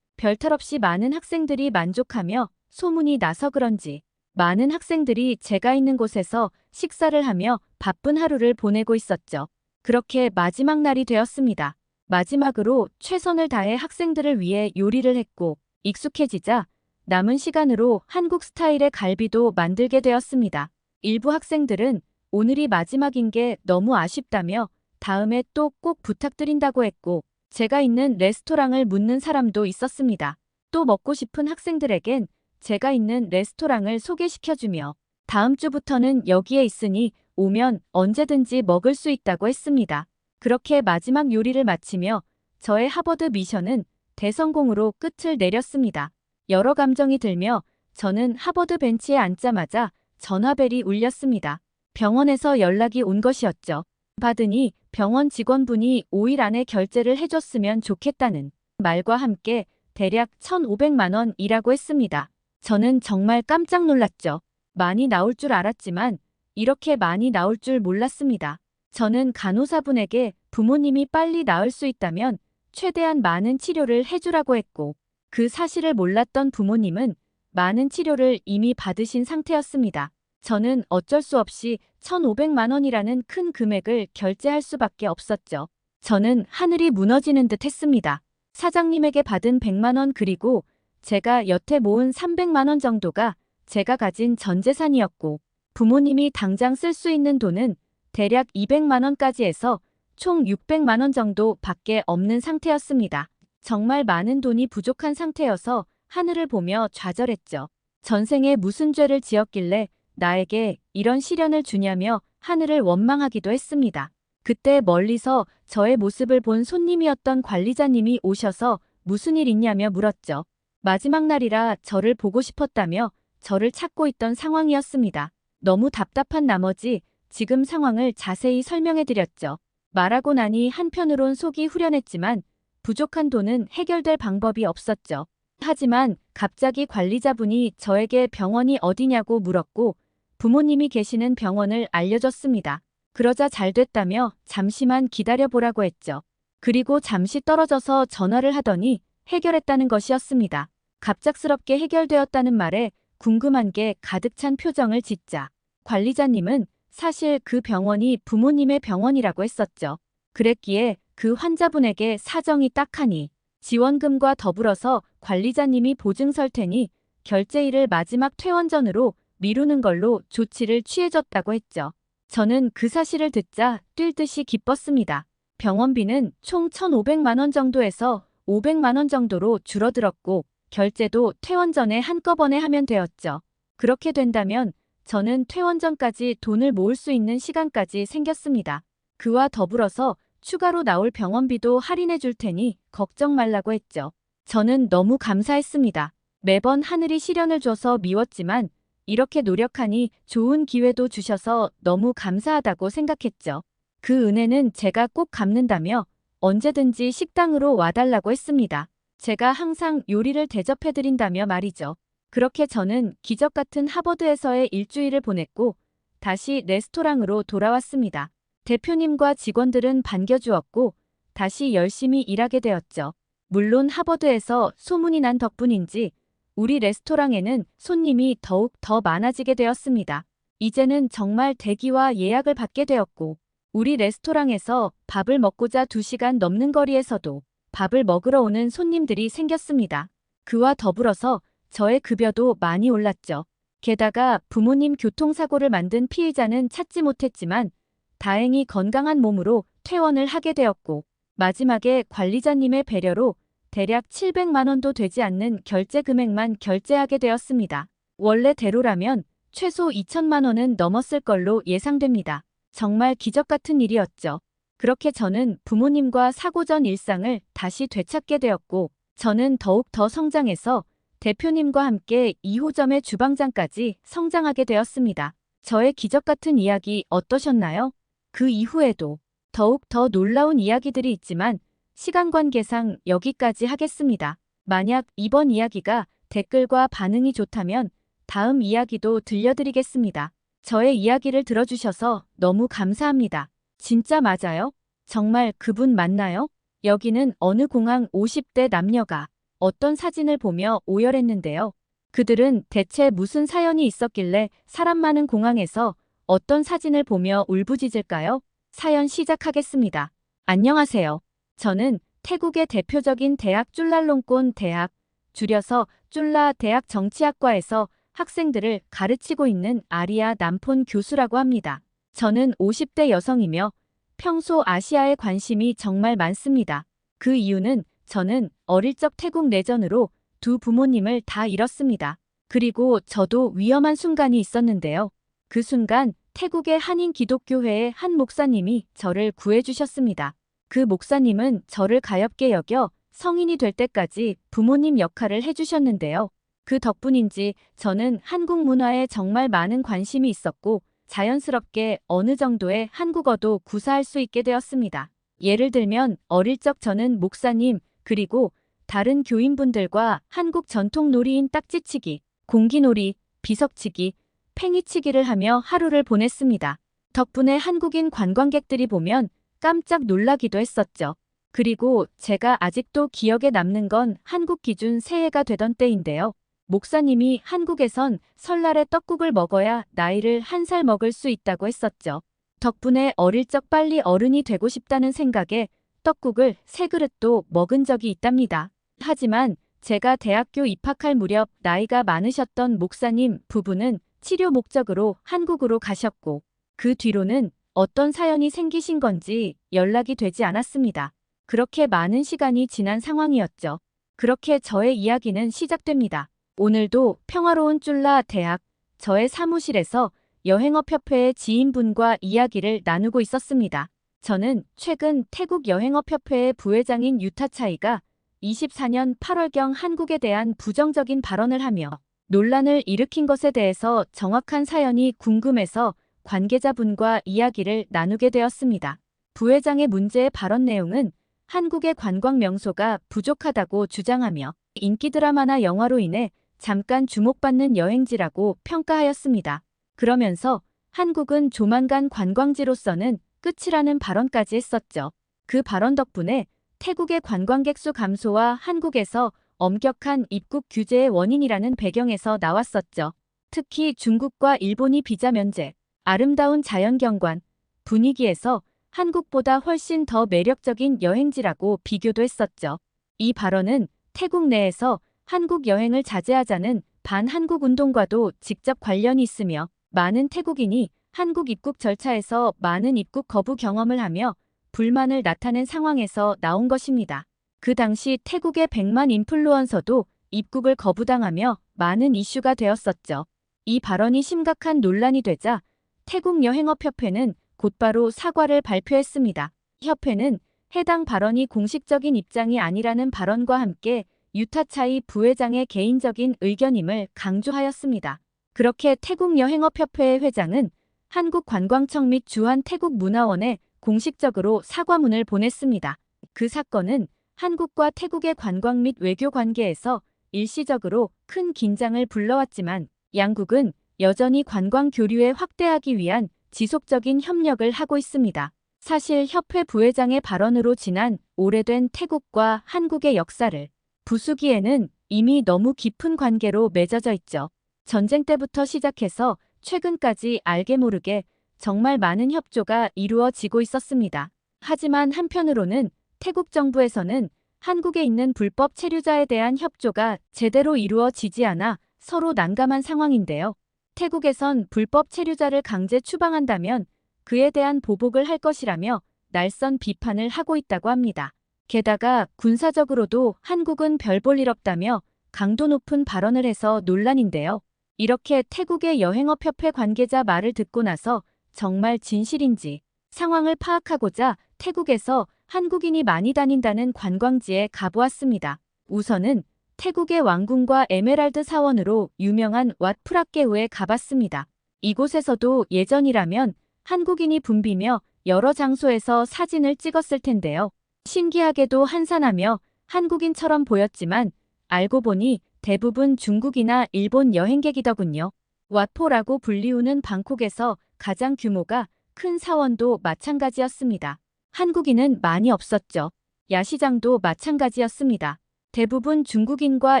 Speaker 1: 별탈 없이 많은 학생들이 만족하며 소문이 나서 그런지 많은 학생들이 제가 있는 곳에서 식사를 하며 바쁜 하루를 보내고 있었죠. 그렇게 마지막 날이 되었습니다. 마지막으로 최선을 다해 학생들을 위해 요리를 했고 익숙해지자 남은 시간으로 한국 스타일의 갈비도 만들게 되었습니다. 일부 학생들은 오늘이 마지막인 게 너무 아쉽다며 다음에 또 꼭 부탁드린다고 했고 제가 있는 레스토랑을 묻는 사람도 있었습니다. 또 먹고 싶은 학생들에겐 제가 있는 레스토랑을 소개시켜주며 다음 주부터는 여기에 있으니 오면 언제든지 먹을 수 있다고 했습니다. 그렇게 마지막 요리를 마치며 저의 하버드 미션은 대성공으로 끝을 내렸습니다. 여러 감정이 들며 저는 하버드 벤치에 앉자마자 전화벨이 울렸습니다. 병원에서 연락이 온 것이었죠. 받으니 병원 직원분이 5일 안에 결제를 해줬으면 좋겠다는 말과 함께 대략 1,500만 원이라고 했습니다. 저는 정말 깜짝 놀랐죠. 많이 나올 줄 알았지만 이렇게 많이 나올 줄 몰랐습니다. 저는 간호사분에게 부모님이 빨리 나을 수 있다면 최대한 많은 치료를 해주라고 했고 그 사실을 몰랐던 부모님은 많은 치료를 이미 받으신 상태였습니다. 저는 어쩔 수 없이 1,500만 원이라는 큰 금액을 결제할 수밖에 없었죠. 저는 하늘이 무너지는 듯 했습니다. 사장님에게 받은 100만 원 그리고 제가 여태 모은 300만 원 정도가 제가 가진 전 재산이었고 부모님이 당장 쓸 수 있는 돈은 대략 200만 원까지 해서 총 600만 원 정도 밖에 없는 상태였습니다. 정말 많은 돈이 부족한 상태여서 하늘을 보며 좌절했죠. 전생에 무슨 죄를 지었길래 나에게 이런 시련을 주냐며 하늘을 원망하기도 했습니다. 그때 멀리서 저의 모습을 본 손님이었던 관리자님이 오셔서 무슨 일 있냐며 물었죠. 마지막 날이라 저를 보고 싶었다며 저를 찾고 있던 상황이었습니다. 너무 답답한 나머지 지금 상황을 자세히 설명해드렸죠. 말하고 나니 한편으론 속이 후련했지만 부족한 돈은 해결될 방법이 없었죠. 하지만 갑자기 관리자분이 저에게 병원이 어디냐고 물었고 부모님이 계시는 병원을 알려줬습니다. 그러자 잘 됐다며 잠시만 기다려보라고 했죠. 그리고 잠시 떨어져서 전화를 하더니 해결했다는 것이었습니다. 갑작스럽게 해결되었다는 말에 궁금한 게 가득 찬 표정을 짓자 관리자님은 사실 그 병원이 부모님의 병원이라고 했었죠. 그랬기에 그 환자분에게 사정이 딱하니 지원금과 더불어서 관리자님이 보증 설 테니 결제일을 마지막 퇴원 전으로 미루는 걸로 조치를 취해줬다고 했죠. 저는 그 사실을 듣자 뛸 듯이 기뻤습니다. 병원비는 총 1,500만 원 정도에서 500만 원 정도로 줄어들었고 결제도 퇴원 전에 한꺼번에 하면 되었죠. 그렇게 된다면 저는 퇴원 전까지 돈을 모을 수 있는 시간까지 생겼습니다. 그와 더불어서 추가로 나올 병원비도 할인해 줄 테니 걱정 말라고 했죠. 저는 너무 감사했습니다. 매번 하늘이 시련을 줘서 미웠지만 이렇게 노력하니 좋은 기회도 주셔서 너무 감사하다고 생각했죠. 그 은혜는 제가 꼭 갚는다며 언제든지 식당으로 와달라고 했습니다. 제가 항상 요리를 대접해드린다며 말이죠. 그렇게 저는 기적 같은 하버드에서의 일주일을 보냈고 다시 레스토랑으로 돌아왔습니다. 대표님과 직원들은 반겨주었고 다시 열심히 일하게 되었죠. 물론 하버드에서 소문이 난 덕분인지 우리 레스토랑에는 손님이 더욱 더 많아지게 되었습니다. 이제는 정말 대기와 예약을 받게 되었고 우리 레스토랑에서 밥을 먹고자 2시간 넘는 거리에서도 밥을 먹으러 오는 손님들이 생겼습니다. 그와 더불어서 저의 급여도 많이 올랐죠. 게다가 부모님 교통사고를 만든 피의자는 찾지 못했지만 다행히 건강한 몸으로 퇴원을 하게 되었고 마지막에 관리자님의 배려로 대략 700만 원도 되지 않는 결제 금액만 결제하게 되었습니다. 원래대로라면 최소 2천만 원은 넘었을 걸로 예상됩니다. 정말 기적 같은 일이었죠. 그렇게 저는 부모님과 사고 전 일상을 다시 되찾게 되었고 저는 더욱 더 성장해서 대표님과 함께 2호점의 주방장까지 성장하게 되었습니다. 저의 기적 같은 이야기 어떠셨나요? 그 이후에도 더욱 더 놀라운 이야기들이 있지만 시간 관계상 여기까지 하겠습니다. 만약 이번 이야기가 댓글과 반응이 좋다면 다음 이야기도 들려드리겠습니다. 저의 이야기를 들어주셔서 너무 감사합니다. 진짜 맞아요? 정말 그분 맞나요? 여기는 어느 공항 50대 남녀가 어떤 사진을 보며 오열했는데요. 그들은 대체 무슨 사연이 있었길래 사람 많은 공항에서 어떤 사진을 보며 울부짖을까요? 사연 시작하겠습니다. 안녕하세요. 저는 태국의 대표적인 대학 쭌랄롱꼰 대학, 줄여서 쭌라 대학 정치학과에서 학생들을 가르치고 있는 아리아 남폰 교수라고 합니다. 저는 50대 여성이며 평소 아시아에 관심이 정말 많습니다. 그 이유는 저는 어릴 적 태국 내전으로 두 부모님을 다 잃었습니다. 그리고 저도 위험한 순간이 있었는데요. 그 순간 태국의 한인 기독교회의 한 목사님이 저를 구해주셨습니다. 그 목사님은 저를 가엾게 여겨 성인이 될 때까지 부모님 역할을 해주셨는데요. 그 덕분인지 저는 한국 문화에 정말 많은 관심이 있었고 자연스럽게 어느 정도의 한국어도 구사할 수 있게 되었습니다. 예를 들면 어릴 적 저는 목사님 그리고 다른 교인분들과 한국 전통 놀이인 딱지치기, 공기놀이, 비석치기, 팽이치기를 하며 하루를 보냈습니다. 덕분에 한국인 관광객들이 보면 깜짝 놀라기도 했었죠. 그리고 제가 아직도 기억에 남는 건 한국 기준 새해가 되던 때인데요. 목사님이 한국에선 설날에 떡국을 먹어야 나이를 1살 먹을 수 있다고 했었죠. 덕분에 어릴 적 빨리 어른이 되고 싶다는 생각에 떡국을 3그릇도 먹은 적이 있답니다. 하지만 제가 대학교 입학할 무렵 나이가 많으셨던 목사님 부부는 치료 목적으로 한국으로 가셨고 그 뒤로는 어떤 사연이 생기신 건지 연락이 되지 않았습니다. 그렇게 많은 시간이 지난 상황이었죠. 그렇게 저의 이야기는 시작됩니다. 오늘도 평화로운 쭌라 대학, 저의 사무실에서 여행업협회의 지인분과 이야기를 나누고 있었습니다. 저는 최근 태국 여행업협회의 부회장인 유타차이가 24년 8월경 한국에 대한 부정적인 발언을 하며 논란을 일으킨 것에 대해서 정확한 사연이 궁금해서 관계자분과 이야기를 나누게 되었습니다. 부회장의 문제의 발언 내용은 한국의 관광 명소가 부족하다고 주장하며 인기 드라마나 영화로 인해 잠깐 주목받는 여행지라고 평가하였습니다. 그러면서 한국은 조만간 관광지로서는 끝이라는 발언까지 했었죠. 그 발언 덕분에 태국의 관광객 수 감소와 한국에서 엄격한 입국 규제의 원인이라는 배경에서 나왔었죠. 특히 중국과 일본이 비자 면제, 아름다운 자연경관, 분위기에서 한국보다 훨씬 더 매력적인 여행지라고 비교도 했었죠. 이 발언은 태국 내에서 한국 여행을 자제하자는 반한국 운동과도 직접 관련이 있으며 많은 태국인이 한국 입국 절차에서 많은 입국 거부 경험을 하며 불만을 나타낸 상황에서 나온 것입니다. 그 당시 태국의 100만 인플루언서도 입국을 거부당하며 많은 이슈가 되었었죠. 이 발언이 심각한 논란이 되자 태국 여행업협회는 곧바로 사과를 발표했습니다. 협회는 해당 발언이 공식적인 입장이 아니라는 발언과 함께 유타차이 부회장의 개인적인 의견임을 강조하였습니다. 그렇게 태국 여행업협회의 회장은 한국관광청 및 주한태국문화원에 공식적으로 사과문을 보냈습니다. 그 사건은 한국과 태국의 관광 및 외교 관계에서 일시적으로 큰 긴장을 불러왔지만 양국은 여전히 관광 교류에 확대하기 위한 지속적인 협력을 하고 있습니다. 사실 협회 부회장의 발언으로 지난 오래된 태국과 한국의 역사를 부수기에는 이미 너무 깊은 관계로 맺어져 있죠. 전쟁 때부터 시작해서 최근까지 알게 모르게 정말 많은 협조가 이루어지고 있었습니다. 하지만 한편으로는 태국 정부에서는 한국에 있는 불법 체류자에 대한 협조가 제대로 이루어지지 않아 서로 난감한 상황인데요. 태국에선 불법 체류자를 강제 추방한다면 그에 대한 보복을 할 것이라며 날선 비판을 하고 있다고 합니다. 게다가 군사적으로도 한국은 별 볼 일 없다며 강도 높은 발언을 해서 논란인데요. 이렇게 태국의 여행업협회 관계자 말을 듣고 나서 정말 진실인지 상황을 파악하고자 태국에서 한국인이 많이 다닌다는 관광지에 가보았습니다. 우선은 태국의 왕궁과 에메랄드 사원으로 유명한 왓 프라케우에 가봤습니다. 이곳에서도 예전이라면 한국인이 붐비며 여러 장소에서 사진을 찍었을 텐데요. 신기하게도 한산하며 한국인처럼 보였지만 알고 보니 대부분 중국이나 일본 여행객이더군요. 왓포라고 불리우는 방콕에서 가장 규모가 큰 사원도 마찬가지였습니다. 한국인은 많이 없었죠. 야시장도 마찬가지였습니다. 대부분 중국인과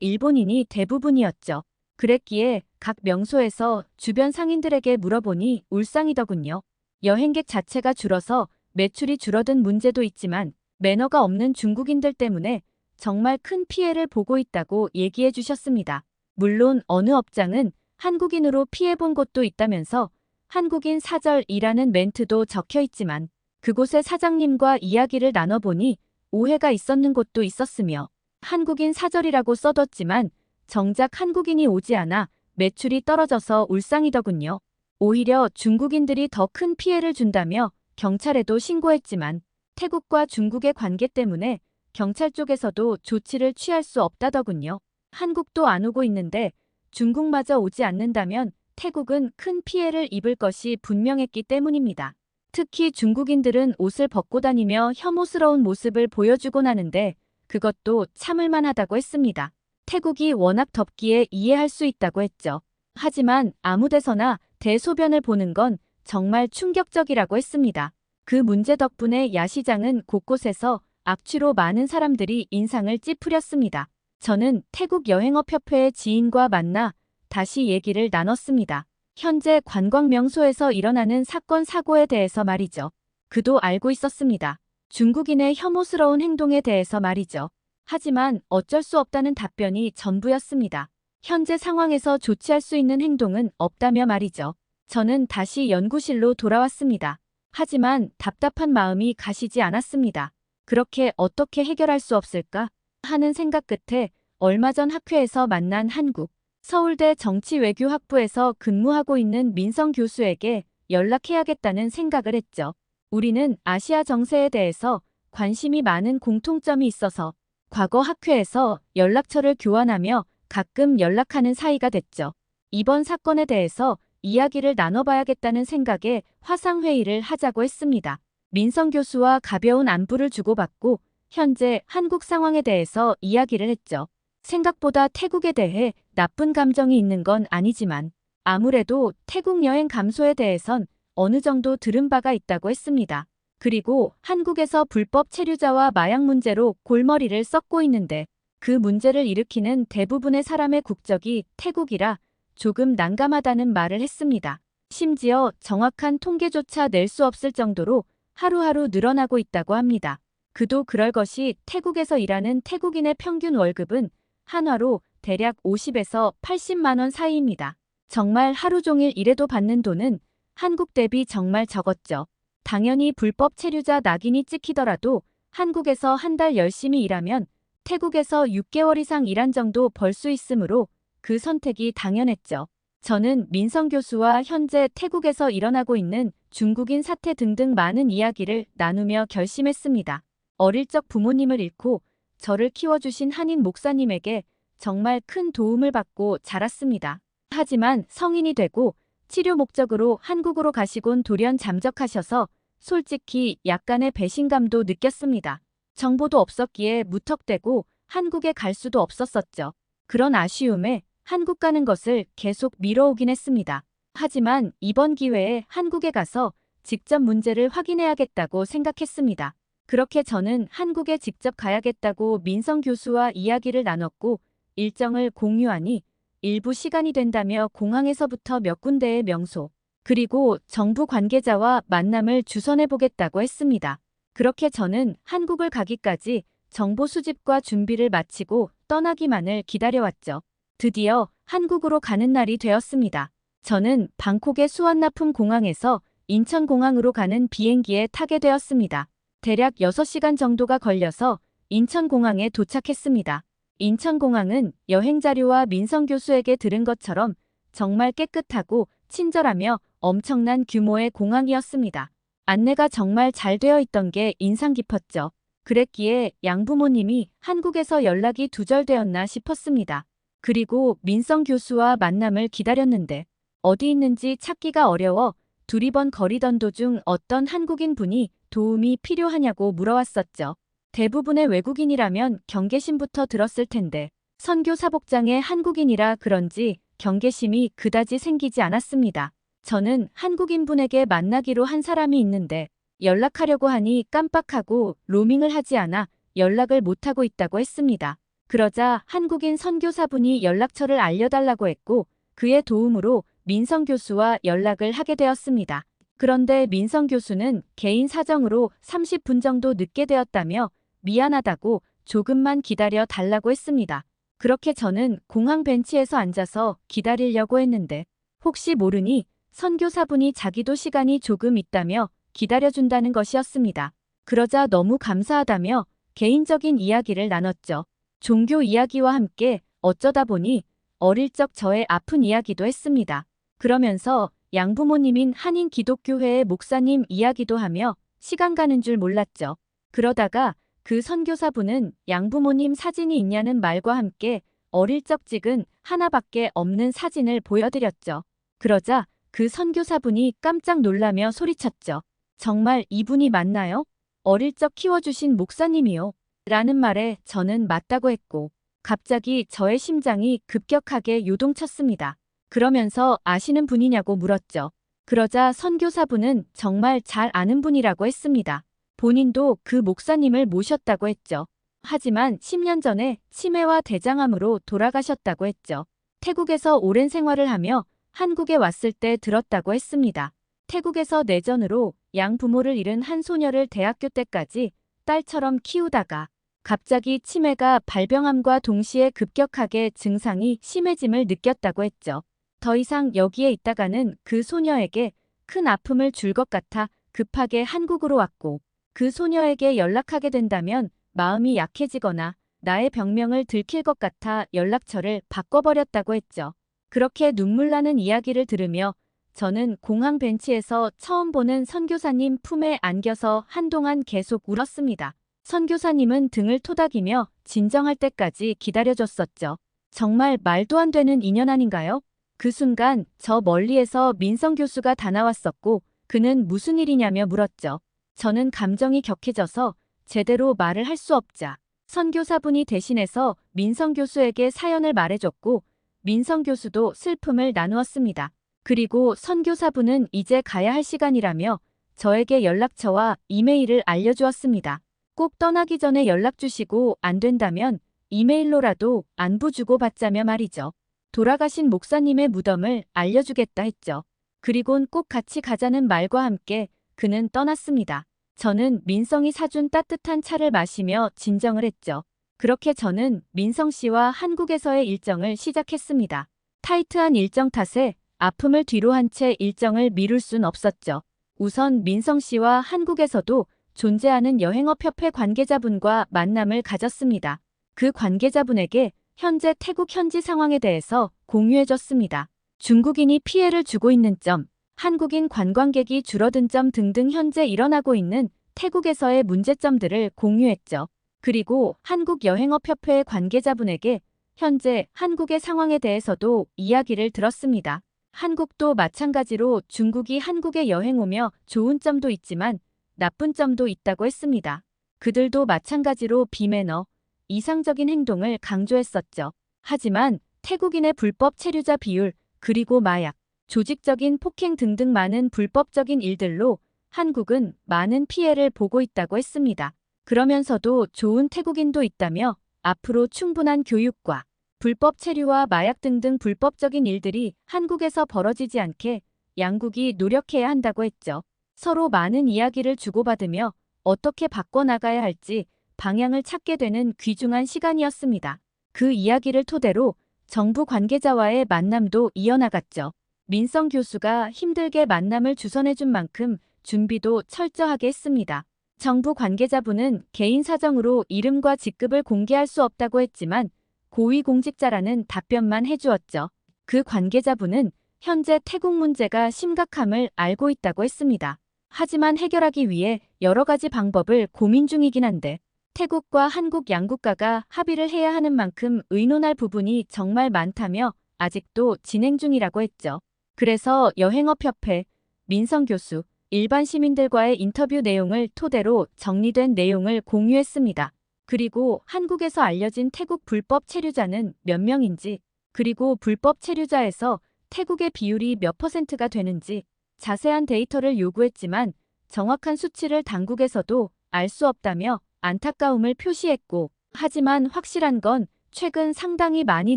Speaker 1: 일본인이 대부분이었죠. 그랬기에 각 명소에서 주변 상인들에게 물어보니 울상이더군요. 여행객 자체가 줄어서 매출이 줄어든 문제도 있지만 매너가 없는 중국인들 때문에 정말 큰 피해를 보고 있다고 얘기해 주셨습니다. 물론 어느 업장은 한국인으로 피해본 곳도 있다면서 한국인 사절이라는 멘트도 적혀 있지만 그곳의 사장님과 이야기를 나눠보니 오해가 있었는 곳도 있었으며 한국인 사절이라고 써뒀지만 정작 한국인이 오지 않아 매출이 떨어져서 울상이더군요. 오히려 중국인들이 더 큰 피해를 준다며 경찰에도 신고했지만 태국과 중국의 관계 때문에 경찰 쪽에서도 조치를 취할 수 없다더군요. 한국도 안 오고 있는데 중국마저 오지 않는다면 태국은 큰 피해를 입을 것이 분명했기 때문입니다. 특히 중국인들은 옷을 벗고 다니며 혐오스러운 모습을 보여주곤 하는데 그것도 참을만 하다고 했습니다. 태국이 워낙 덥기에 이해할 수 있다고 했죠. 하지만 아무 데서나 대소변을 보는 건 정말 충격적이라고 했습니다. 그 문제 덕분에 야시장은 곳곳에서 악취로 많은 사람들이 인상을 찌푸렸습니다. 저는 태국 여행업협회의 지인과 만나 다시 얘기를 나눴습니다. 현재 관광 명소에서 일어나는 사건 사고에 대해서 말이죠. 그도 알고 있었습니다. 중국인의 혐오스러운 행동에 대해서 말이죠. 하지만 어쩔 수 없다는 답변이 전부였습니다. 현재 상황에서 조치할 수 있는 행동은 없다며 말이죠. 저는 다시 연구실로 돌아왔습니다. 하지만 답답한 마음이 가시지 않았습니다. 그렇게 어떻게 해결할 수 없을까 하는 생각 끝에 얼마 전 학회에서 만난 한국 서울대 정치외교학부에서 근무하고 있는 민성 교수에게 연락해야겠다는 생각을 했죠. 우리는 아시아 정세에 대해서 관심이 많은 공통점이 있어서 과거 학회에서 연락처를 교환하며 가끔 연락하는 사이가 됐죠. 이번 사건에 대해서 이야기를 나눠봐야겠다는 생각에 화상회의를 하자고 했습니다. 민성 교수와 가벼운 안부를 주고받고 현재 한국 상황에 대해서 이야기를 했죠. 생각보다 태국에 대해 나쁜 감정이 있는 건 아니지만 아무래도 태국 여행 감소에 대해선 어느 정도 들은 바가 있다고 했습니다. 그리고 한국에서 불법 체류자와 마약 문제로 골머리를 썩고 있는데 그 문제를 일으키는 대부분의 사람의 국적이 태국이라 조금 난감하다는 말을 했습니다. 심지어 정확한 통계조차 낼 수 없을 정도로 하루하루 늘어나고 있다고 합니다. 그도 그럴 것이 태국에서 일하는 태국인의 평균 월급은 한화로 대략 50에서 80만 원 사이입니다. 정말 하루 종일 일해도 받는 돈은 한국 대비 정말 적었죠. 당연히 불법 체류자 낙인이 찍히더라도 한국에서 한 달 열심히 일하면 태국에서 6개월 이상 일한 정도 벌 수 있으므로 그 선택이 당연했죠. 저는 민성 교수와 현재 태국에서 일어나고 있는 중국인 사태 등등 많은 이야기를 나누며 결심했습니다. 어릴 적 부모님을 잃고 저를 키워주신 한인 목사님에게 정말 큰 도움을 받고 자랐습니다. 하지만 성인이 되고 치료 목적으로 한국으로 가시곤 돌연 잠적하셔서 솔직히 약간의 배신감도 느꼈습니다. 정보도 없었기에 무턱대고 한국에 갈 수도 없었었죠. 그런 아쉬움에 한국 가는 것을 계속 미뤄오긴 했습니다. 하지만 이번 기회에 한국에 가서 직접 문제를 확인해야겠다고 생각했습니다. 그렇게 저는 한국에 직접 가야겠다고 민성 교수와 이야기를 나눴고 일정을 공유하니 일부 시간이 된다며 공항에서부터 몇 군데의 명소, 그리고 정부 관계자와 만남을 주선해보겠다고 했습니다. 그렇게 저는 한국을 가기까지 정보 수집과 준비를 마치고 떠나기만을 기다려왔죠. 드디어 한국으로 가는 날이 되었습니다. 저는 방콕의 수완나품 공항에서 인천공항으로 가는 비행기에 타게 되었습니다. 대략 6시간 정도가 걸려서 인천공항에 도착했습니다. 인천공항은 여행 자료와 민성 교수에게 들은 것처럼 정말 깨끗하고 친절하며 엄청난 규모의 공항이었습니다. 안내가 정말 잘 되어 있던 게 인상 깊었죠. 그랬기에 양부모님이 한국에서 연락이 두절되었나 싶었습니다. 그리고 민성 교수와 만남을 기다렸는데 어디 있는지 찾기가 어려워 두리번거리던 도중 어떤 한국인 분이 도움이 필요하냐고 물어왔었죠. 대부분의 외국인이라면 경계심부터 들었을 텐데 선교사 복장의 한국인이라 그런지 경계심이 그다지 생기지 않았습니다. 저는 한국인분에게 만나기로 한 사람이 있는데 연락하려고 하니 깜빡하고 로밍을 하지 않아 연락을 못하고 있다고 했습니다. 그러자 한국인 선교사분이 연락처를 알려달라고 했고 그의 도움으로 민성 교수와 연락을 하게 되었습니다. 그런데 민성 교수는 개인 사정으로 30분 정도 늦게 되었다며 미안하다고 조금만 기다려 달라고 했습니다. 그렇게 저는 공항 벤치에서 앉아서 기다리려고 했는데 혹시 모르니 선교사분이 자기도 시간이 조금 있다며 기다려준다는 것이었습니다. 그러자 너무 감사하다며 개인적인 이야기를 나눴죠. 종교 이야기와 함께 어쩌다 보니 어릴 적 저의 아픈 이야기도 했습니다. 그러면서 양부모님인 한인 기독교회의 목사님 이야기도 하며 시간 가는 줄 몰랐죠. 그러다가 그 선교사분은 양부모님 사진이 있냐는 말과 함께 어릴 적 찍은 하나밖에 없는 사진을 보여드렸죠. 그러자 그 선교사분이 깜짝 놀라며 소리쳤죠. 정말 이분이 맞나요? 어릴 적 키워주신 목사님이요. 라는 말에 저는 맞다고 했고 갑자기 저의 심장이 급격하게 요동쳤습니다. 그러면서 아시는 분이냐고 물었죠. 그러자 선교사분은 정말 잘 아는 분이라고 했습니다. 본인도 그 목사님을 모셨다고 했죠. 하지만 10년 전에 치매와 대장암으로 돌아가셨다고 했죠. 태국에서 오랜 생활을 하며 한국에 왔을 때 들었다고 했습니다. 태국에서 내전으로 양부모를 잃은 한 소녀를 대학교 때까지 딸처럼 키우다가 갑자기 치매가 발병함과 동시에 급격하게 증상이 심해짐을 느꼈다고 했죠. 더 이상 여기에 있다가는 그 소녀에게 큰 아픔을 줄 것 같아 급하게 한국으로 왔고 그 소녀에게 연락하게 된다면 마음이 약해지거나 나의 병명을 들킬 것 같아 연락처를 바꿔버렸다고 했죠. 그렇게 눈물 나는 이야기를 들으며 저는 공항 벤치에서 처음 보는 선교사님 품에 안겨서 한동안 계속 울었습니다. 선교사님은 등을 토닥이며 진정할 때까지 기다려줬었죠. 정말 말도 안 되는 인연 아닌가요? 그 순간 저 멀리에서 민성 교수가 다 나왔었고 그는 무슨 일이냐며 물었죠. 저는 감정이 격해져서 제대로 말을 할 수 없자 선교사분이 대신해서 민성 교수에게 사연을 말해줬고 민성 교수도 슬픔을 나누었습니다. 그리고 선교사분은 이제 가야 할 시간이라며 저에게 연락처와 이메일을 알려주었습니다. 꼭 떠나기 전에 연락 주시고 안 된다면 이메일로라도 안부 주고받자며 말이죠. 돌아가신 목사님의 무덤을 알려주겠다 했죠. 그리곤 꼭 같이 가자는 말과 함께 그는 떠났습니다. 저는 민성이 사준 따뜻한 차를 마시며 진정을 했죠. 그렇게 저는 민성 씨와 한국에서의 일정을 시작했습니다. 타이트한 일정 탓에 아픔을 뒤로 한 채 일정을 미룰 순 없었죠. 우선 민성 씨와 한국에서도 존재하는 여행업협회 관계자분과 만남을 가졌습니다. 그 관계자분에게 현재 태국 현지 상황에 대해서 공유해줬습니다. 중국인이 피해를 주고 있는 점, 한국인 관광객이 줄어든 점 등등 현재 일어나고 있는 태국에서의 문제점들을 공유했죠. 그리고 한국여행업협회 관계자분에게 현재 한국의 상황에 대해서도 이야기를 들었습니다. 한국도 마찬가지로 중국이 한국에 여행 오며 좋은 점도 있지만 나쁜 점도 있다고 했습니다. 그들도 마찬가지로 비매너, 이상적인 행동을 강조했었죠. 하지만 태국인의 불법 체류자 비율, 그리고 마약, 조직적인 폭행 등등 많은 불법적인 일들로 한국은 많은 피해를 보고 있다고 했습니다. 그러면서도 좋은 태국인도 있다며 앞으로 충분한 교육과 불법 체류와 마약 등등 불법적인 일들이 한국에서 벌어지지 않게 양국이 노력해야 한다고 했죠. 서로 많은 이야기를 주고받으며 어떻게 바꿔나가야 할지 방향을 찾게 되는 귀중한 시간이었습니다. 그 이야기를 토대로 정부 관계자와의 만남도 이어나갔죠. 민성 교수가 힘들게 만남을 주선해준 만큼 준비도 철저하게 했습니다. 정부 관계자분은 개인 사정으로 이름과 직급을 공개할 수 없다고 했지만 고위공직자라는 답변만 해주었죠. 그 관계자분은 현재 태국 문제가 심각함을 알고 있다고 했습니다. 하지만 해결하기 위해 여러 가지 방법을 고민 중이긴 한데 태국과 한국 양국가가 합의를 해야 하는 만큼 의논할 부분이 정말 많다며 아직도 진행 중이라고 했죠. 그래서 여행업협회, 민성 교수, 일반 시민들과의 인터뷰 내용을 토대로 정리된 내용을 공유했습니다. 그리고 한국에서 알려진 태국 불법 체류자는 몇 명인지, 그리고 불법 체류자에서 태국의 비율이 몇 %가 되는지 자세한 데이터를 요구했지만 정확한 수치를 당국에서도 알 수 없다며 안타까움을 표시했고, 하지만 확실한 건 최근 상당히 많이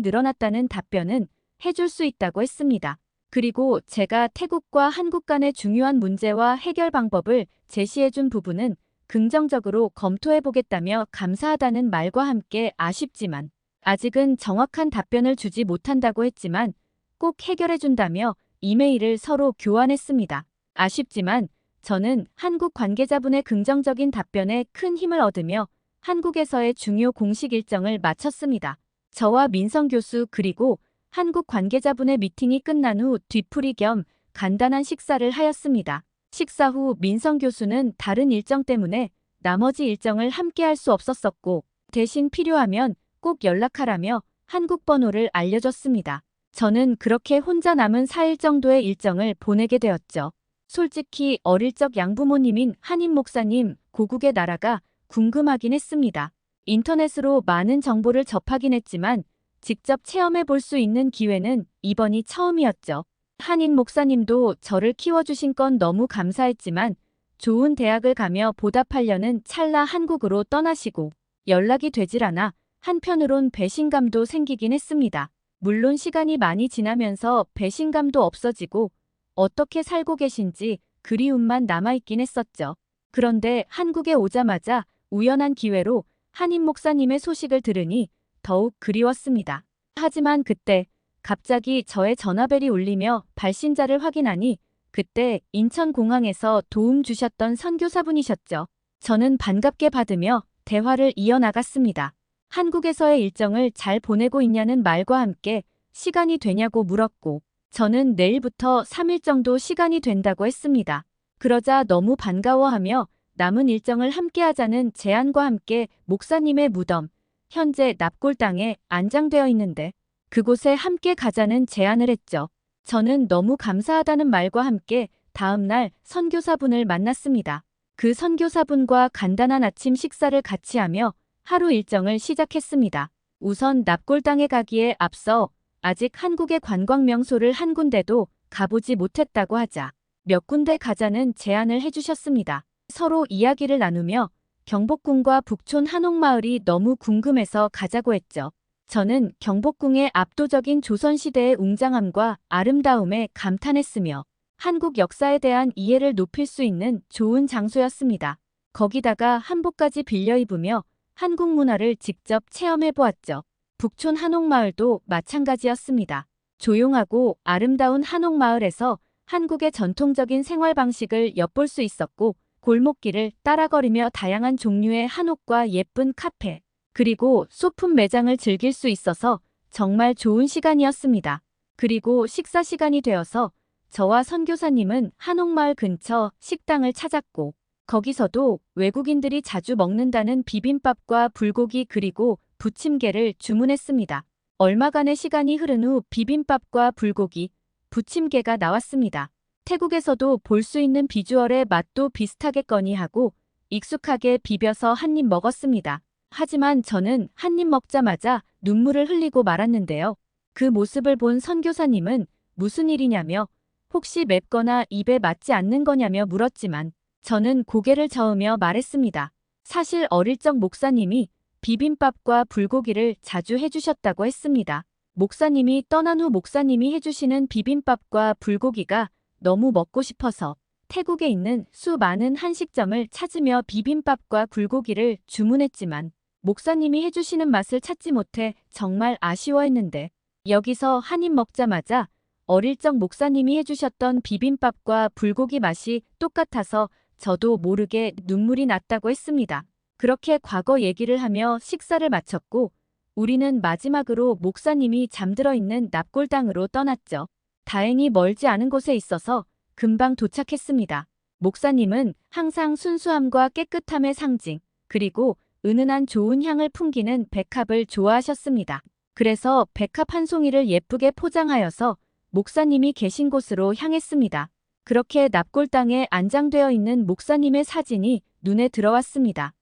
Speaker 1: 늘어났다는 답변은 해줄 수 있다고 했습니다. 그리고 제가 태국과 한국 간의 중요한 문제와 해결 방법을 제시해준 부분은 긍정적으로 검토해보겠다며 감사하다는 말과 함께 아쉽지만 아직은 정확한 답변을 주지 못한다고 했지만 꼭 해결해준다며 이메일을 서로 교환했습니다. 아쉽지만 저는 한국 관계자분의 긍정적인 답변에 큰 힘을 얻으며 한국에서의 중요 공식 일정을 마쳤습니다. 저와 민성 교수 그리고 한국 관계자분의 미팅이 끝난 후 뒤풀이 겸 간단한 식사를 하였습니다. 식사 후 민성 교수는 다른 일정 때문에 나머지 일정을 함께 할 수 없었었고 대신 필요하면 꼭 연락하라며 한국 번호를 알려줬습니다. 저는 그렇게 혼자 남은 4일 정도의 일정을 보내게 되었죠. 솔직히 어릴 적 양부모님인 한인 목사님 고국의 나라가 궁금하긴 했습니다. 인터넷으로 많은 정보를 접하긴 했지만 직접 체험해 볼 수 있는 기회는 이번이 처음이었죠. 한인 목사님도 저를 키워주신 건 너무 감사했지만 좋은 대학을 가며 보답하려는 찰나 한국으로 떠나시고 연락이 되질 않아 한편으론 배신감도 생기긴 했습니다. 물론 시간이 많이 지나면서 배신감도 없어지고 어떻게 살고 계신지 그리움만 남아있긴 했었죠. 그런데 한국에 오자마자 우연한 기회로 한인 목사님의 소식을 들으니 더욱 그리웠습니다. 하지만 그때 갑자기 저의 전화벨이 울리며 발신자를 확인하니 그때 인천공항에서 도움 주셨던 선교사분이셨죠. 저는 반갑게 받으며 대화를 이어나갔습니다. 한국에서의 일정을 잘 보내고 있냐는 말과 함께 시간이 되냐고 물었고 저는 내일부터 3일 정도 시간이 된다고 했습니다. 그러자 너무 반가워하며 남은 일정을 함께 하자는 제안과 함께 목사님의 무덤, 현재 납골당에 안장되어 있는데 그곳에 함께 가자는 제안을 했죠. 저는 너무 감사하다는 말과 함께 다음날 선교사분을 만났습니다. 그 선교사분과 간단한 아침 식사를 같이 하며 하루 일정을 시작했습니다. 우선 납골당에 가기에 앞서 아직 한국의 관광 명소를 한 군데도 가보지 못했다고 하자 몇 군데 가자는 제안을 해주셨습니다. 서로 이야기를 나누며 경복궁과 북촌 한옥마을이 너무 궁금해서 가자고 했죠. 저는 경복궁의 압도적인 조선시대의 웅장함과 아름다움에 감탄했으며 한국 역사에 대한 이해를 높일 수 있는 좋은 장소였습니다. 거기다가 한복까지 빌려 입으며 한국 문화를 직접 체험해 보았죠. 북촌 한옥마을도 마찬가지였습니다. 조용하고 아름다운 한옥마을에서 한국의 전통적인 생활 방식을 엿볼 수 있었고, 골목길을 따라거리며 다양한 종류의 한옥과 예쁜 카페, 그리고 소품 매장을 즐길 수 있어서 정말 좋은 시간이었습니다. 그리고 식사 시간이 되어서 저와 선교사님은 한옥마을 근처 식당을 찾았고, 거기서도 외국인들이 자주 먹는다는 비빔밥과 불고기 그리고 부침개를 주문했습니다. 얼마간의 시간이 흐른 후 비빔밥과 불고기, 부침개가 나왔습니다. 태국에서도 볼 수 있는 비주얼의 맛도 비슷하겠거니 하고 익숙하게 비벼서 한 입 먹었습니다. 하지만 저는 한 입 먹자마자 눈물을 흘리고 말았는데요. 그 모습을 본 선교사님은 무슨 일이냐며 혹시 맵거나 입에 맞지 않는 거냐며 물었지만 저는 고개를 저으며 말했습니다. 사실 어릴 적 목사님이 비빔밥과 불고기를 자주 해주셨다고 했습니다. 목사님이 떠난 후 목사님이 해주시는 비빔밥과 불고기가 너무 먹고 싶어서 태국에 있는 수많은 한식점을 찾으며 비빔밥과 불고기를 주문했지만 목사님이 해주시는 맛을 찾지 못해 정말 아쉬워했는데 여기서 한 입 먹자마자 어릴 적 목사님이 해주셨던 비빔밥과 불고기 맛이 똑같아서 저도 모르게 눈물이 났다고 했습니다. 그렇게 과거 얘기를 하며 식사를 마쳤고 우리는 마지막으로 목사님이 잠들어 있는 납골당으로 떠났죠. 다행히 멀지 않은 곳에 있어서 금방 도착했습니다. 목사님은 항상 순수함과 깨끗함의 상징, 그리고 은은한 좋은 향을 풍기는 백합을 좋아하셨습니다. 그래서 백합 한 송이를 예쁘게 포장하여서 목사님이 계신 곳으로 향했습니다. 그렇게 납골당에 안장되어 있는 목사님의 사진이 눈에 들어왔습니다.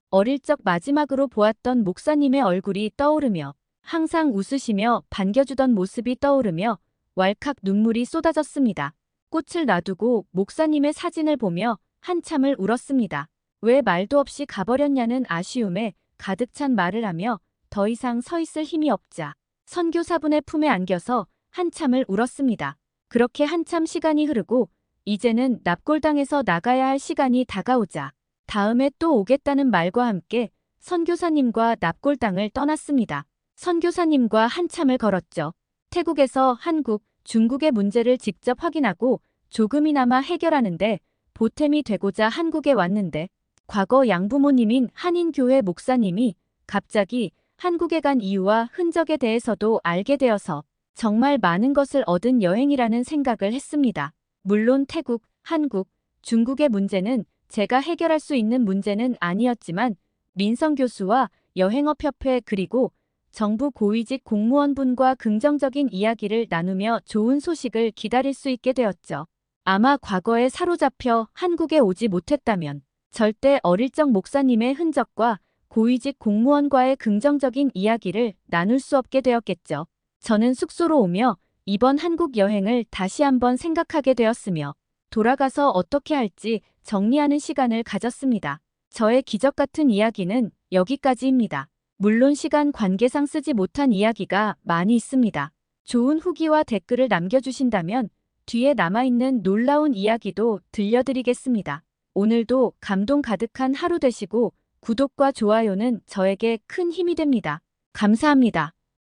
Speaker 1: 어릴 적 마지막으로 보았던 목사님의 얼굴이 떠오르며 항상 웃으시며 반겨주던 모습이 떠오르며 왈칵 눈물이 쏟아졌습니다. 꽃을 놔두고 목사님의 사진을 보며 한참을 울었습니다. 왜 말도 없이 가버렸냐는 아쉬움에 가득 찬 말을 하며 더 이상 서 있을 힘이 없자 선교사분의 품에 안겨서 한참을 울었습니다. 그렇게 한참 시간이 흐르고 이제는 납골당에서 나가야 할 시간이 다가오자 다음에 또 오겠다는 말과 함께 선교사님과 납골당을 떠났습니다. 선교사님과 한참을 걸었죠. 태국에서 한국, 중국의 문제를 직접 확인하고 조금이나마 해결하는데 보탬이 되고자 한국에 왔는데 과거 양부모님인 한인교회 목사님이 갑자기 한국에 간 이유와 흔적에 대해서도 알게 되어서 정말 많은 것을 얻은 여행이라는 생각을 했습니다. 물론 태국, 한국, 중국의 문제는 제가 해결할 수 있는 문제는 아니었지만 민성 교수와 여행업협회 그리고 정부 고위직 공무원분과 긍정적인 이야기를 나누며 좋은 소식을 기다릴 수 있게 되었죠. 아마 과거에 사로잡혀 한국에 오지 못했다면 절대 어릴 적 목사님의 흔적과 고위직 공무원과의 긍정적인 이야기를 나눌 수 없게 되었겠죠. 저는 숙소로 오며 이번 한국 여행을 다시 한번 생각하게 되었으며 돌아가서 어떻게 할지 정리하는 시간을 가졌습니다. 저의 기적 같은 이야기는 여기까지입니다. 물론 시간 관계상 쓰지 못한 이야기가 많이 있습니다. 좋은 후기와 댓글을 남겨주신다면 뒤에 남아있는 놀라운 이야기도 들려드리겠습니다. 오늘도 감동 가득한 하루 되시고 구독과 좋아요는 저에게 큰 힘이 됩니다. 감사합니다.